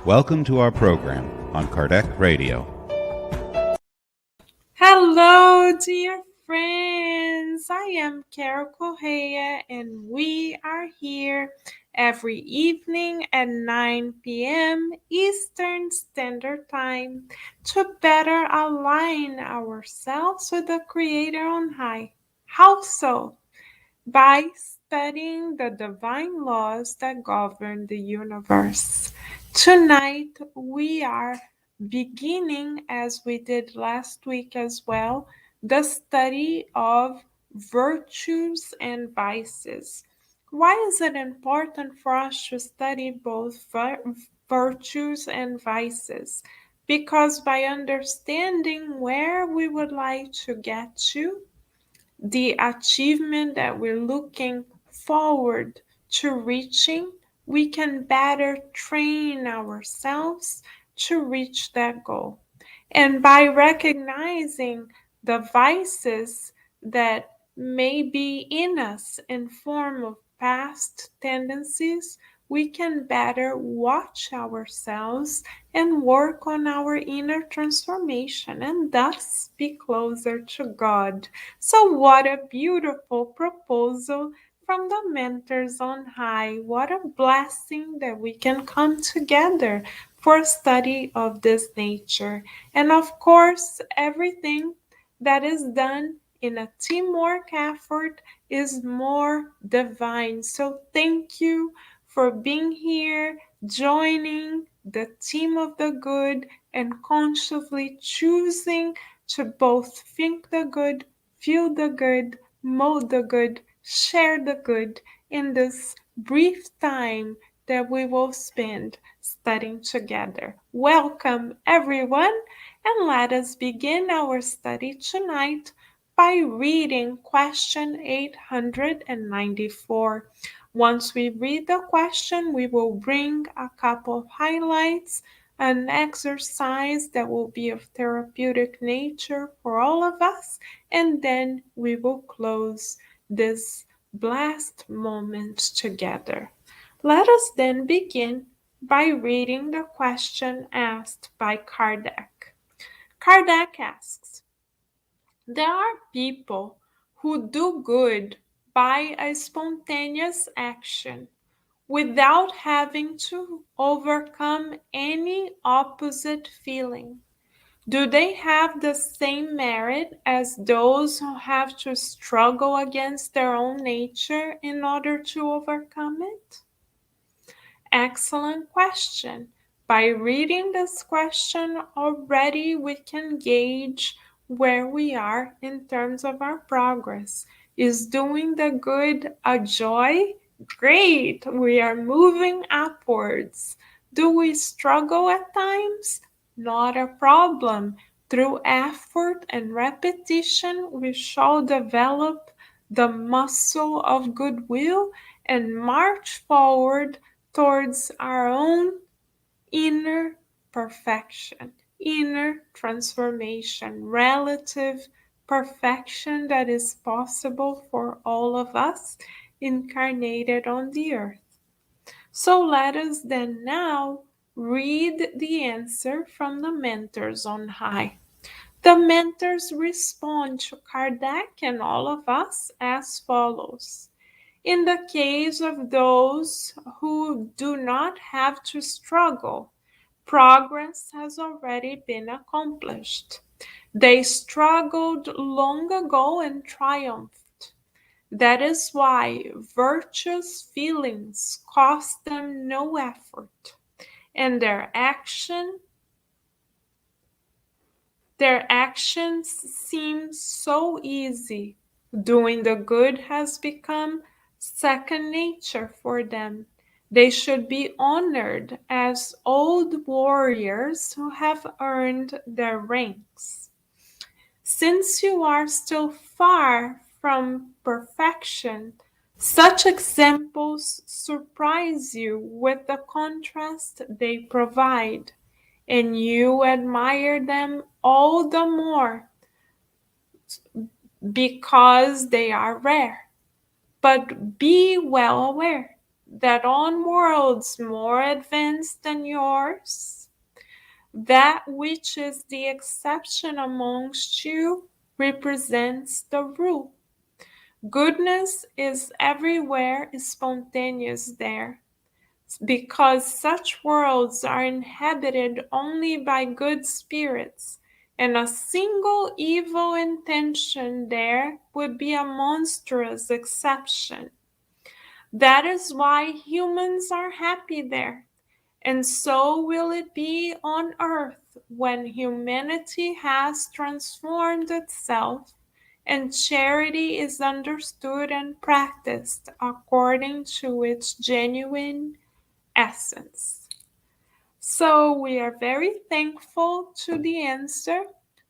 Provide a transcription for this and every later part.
Welcome to our program on Kardec Radio. Hello, dear friends. I am Correa, and we are here every evening at 9 p.m. Eastern Standard Time to better align ourselves with the Creator on high. How so? By studying the divine laws that govern the universe. Tonight, we are beginning, as we did last week as well, the study of virtues and vices. Why is it important for us to study both virtues and vices? Because by understanding where we would like to get to, the achievement that we're looking forward to reaching, we can better train ourselves to reach that goal. And by recognizing the vices that may be in us in form of past tendencies, we can better watch ourselves and work on our inner transformation and thus be closer to God. So, what a beautiful proposal from the mentors on high. What a blessing that we can come together for study of this nature. And of course, everything that is done in a teamwork effort is more divine. So, thank you for being here, joining the team of the good, and consciously choosing to both think the good, feel the good, mold the good, share the good in this brief time that we will spend studying together. Welcome, everyone, and let us begin our study tonight by reading question 894. Once we read the question, we will bring a couple of highlights, an exercise that will be of therapeutic nature for all of us, and then we will close this blessed moment together. Let us then begin by reading the question asked by Kardec. Kardec asks, there are people who do good by a spontaneous action without having to overcome any opposite feeling. Do they have the same merit as those who have to struggle against their own nature in order to overcome it? Excellent question. By reading this question already, we can gauge where we are in terms of our progress. Is doing the good a joy? Great, we are moving upwards. Do we struggle at times? Not a problem. Through effort and repetition, we shall develop the muscle of goodwill and march forward towards our own inner perfection, inner transformation, relative perfection that is possible for all of us incarnated on the earth. So let us then now read the answer from the mentors on high. The mentors respond to Kardec and all of us as follows. In the case of those who do not have to struggle, progress has already been accomplished. They struggled long ago and triumphed. That is why virtuous feelings cost them no effort, and their actions seem so easy. Doing the good has become second nature for them. They should be honored as old warriors who have earned their ranks. Since you are still far from perfection, such examples surprise you with the contrast they provide, and you admire them all the more because they are rare. But be well aware that on worlds more advanced than yours, that which is the exception amongst you represents the rule. Goodness is everywhere spontaneous there, because such worlds are inhabited only by good spirits, and a single evil intention there would be a monstrous exception. That is why humans are happy there, and so will it be on earth when humanity has transformed itself and charity is understood and practiced according to its genuine essence. So we are very thankful to the answer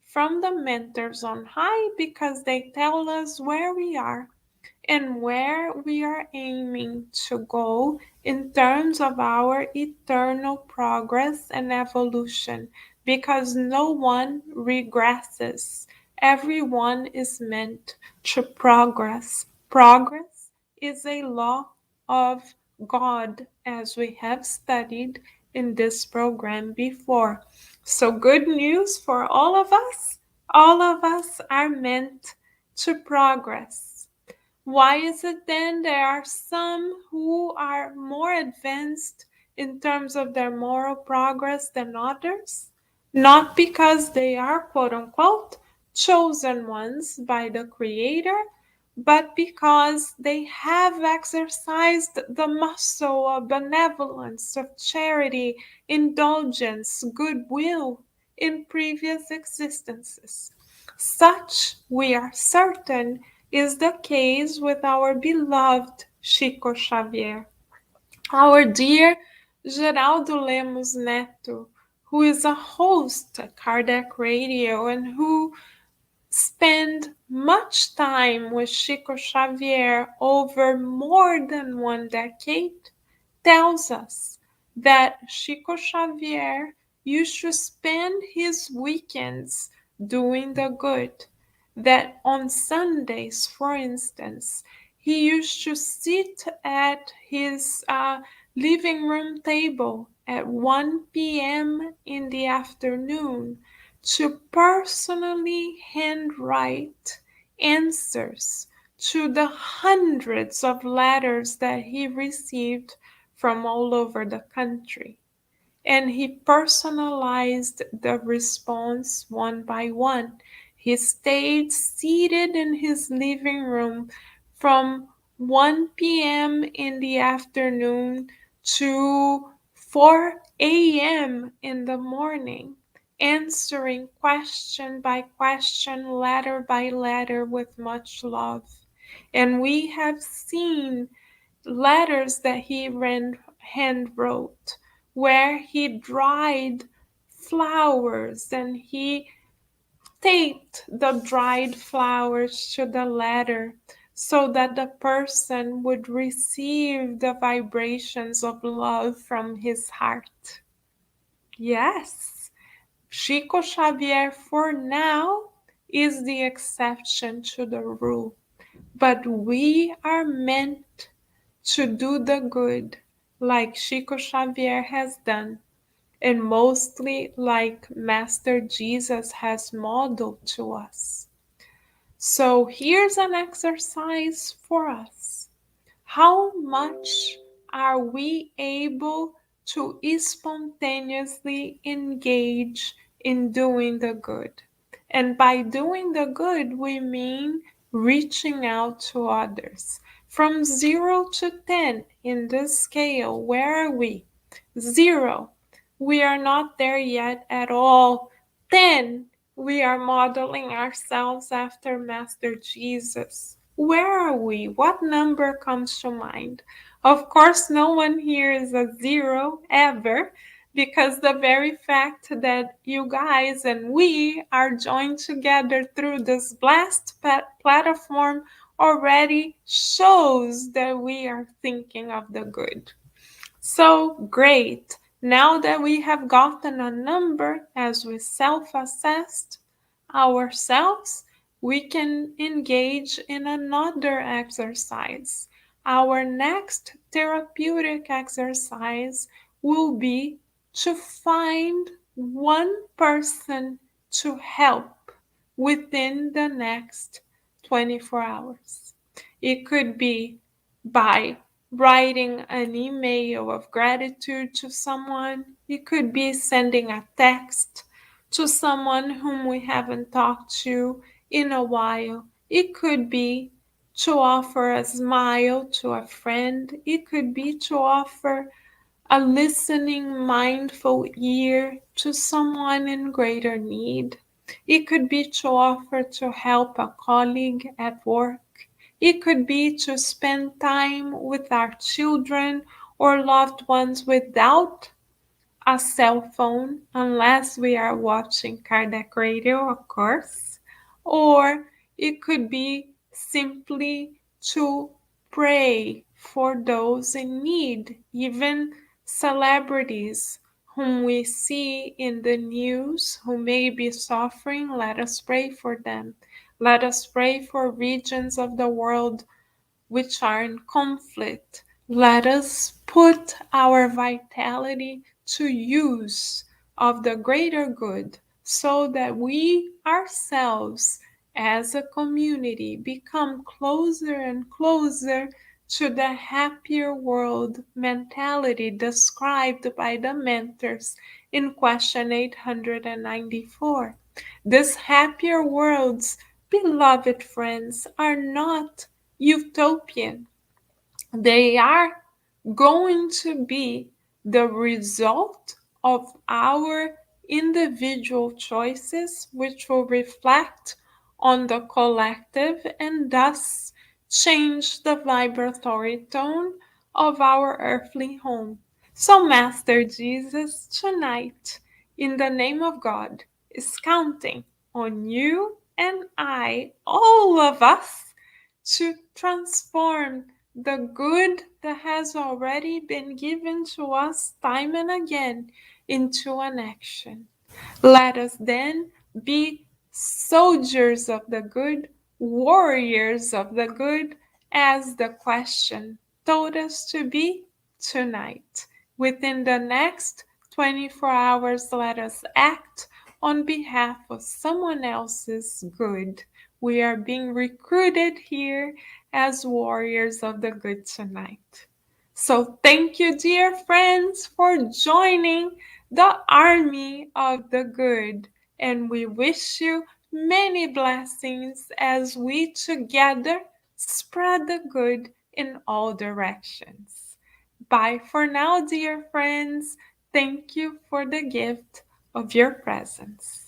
from the mentors on high, because they tell us where we are and where we are aiming to go in terms of our eternal progress and evolution, because no one regresses. Everyone is meant to progress. Progress is a law of God, as we have studied in this program before. So, good news for all of us. All of us are meant to progress. Why is it then there are some who are more advanced in terms of their moral progress than others? Not because they are quote unquote chosen ones by the Creator, but because they have exercised the muscle of benevolence, of charity, indulgence, goodwill in previous existences. Such, we are certain, is the case with our beloved Chico Xavier, our dear Geraldo Lemos Neto, who is a host at Kardec Radio and who spent much time with Chico Xavier over more than 1 decade, tells us that Chico Xavier used to spend his weekends doing the good. That on Sundays, for instance, he used to sit at his living room table at 1 p.m. in the afternoon to personally handwrite answers to the hundreds of letters that he received from all over the country. And he personalized the response one by one. He stayed seated in his living room from 1 p.m. in the afternoon to 4 a.m. in the morning, answering question by question, letter by letter, with much love. And we have seen letters that he hand wrote, where he dried flowers and he taped the dried flowers to the letter so that the person would receive the vibrations of love from his heart. Yes, Chico Xavier for now is the exception to the rule, but we are meant to do the good like Chico Xavier has done, and mostly like Master Jesus has modeled to us. So here's an exercise for us. How much are we able to spontaneously engage in doing the good? And by doing the good, we mean reaching out to others. From 0 to 10 in this scale, where are we? 0. We are not there yet at all. 10. We are modeling ourselves after Master Jesus. Where are we? What number comes to mind? Of course, no one here is a 0 ever, because the very fact that you guys and we are joined together through this blessed platform already shows that we are thinking of the good. So great. Now that we have gotten a number as we self-assessed ourselves, we can engage in another exercise. Our next therapeutic exercise will be to find one person to help within the next 24 hours. It could be by writing an email of gratitude to someone. It could be sending a text to someone whom we haven't talked to in a while. It could be to offer a smile to a friend. It could be to offer a listening, mindful ear to someone in greater need. It could be to offer to help a colleague at work. It could be to spend time with our children or loved ones without a cell phone, unless we are watching Kardec radio, of course. Or it could be simply to pray for those in need, even celebrities whom we see in the news who may be suffering. Let us pray for them. Let us pray for regions of the world which are in conflict. Let us put our vitality to use of the greater good so that we ourselves as a community become closer and closer to the happier world mentality described by the mentors in question 894. These happier worlds, beloved friends, are not utopian. They are going to be the result of our individual choices, which will reflect on the collective and thus change the vibratory tone of our earthly home. So, Master Jesus, tonight, in the name of God, is counting on you and I, all of us, to transform the good that has already been given to us time and again into an action. Let us then be soldiers of the good, warriors of the good, as the question told us to be tonight. Within the next 24 hours, let us act on behalf of someone else's good. We are being recruited here as warriors of the good tonight. So, thank you, dear friends, for joining the army of the good. And we wish you many blessings as we together spread the good in all directions. Bye for now, dear friends. Thank you for the gift of your presence.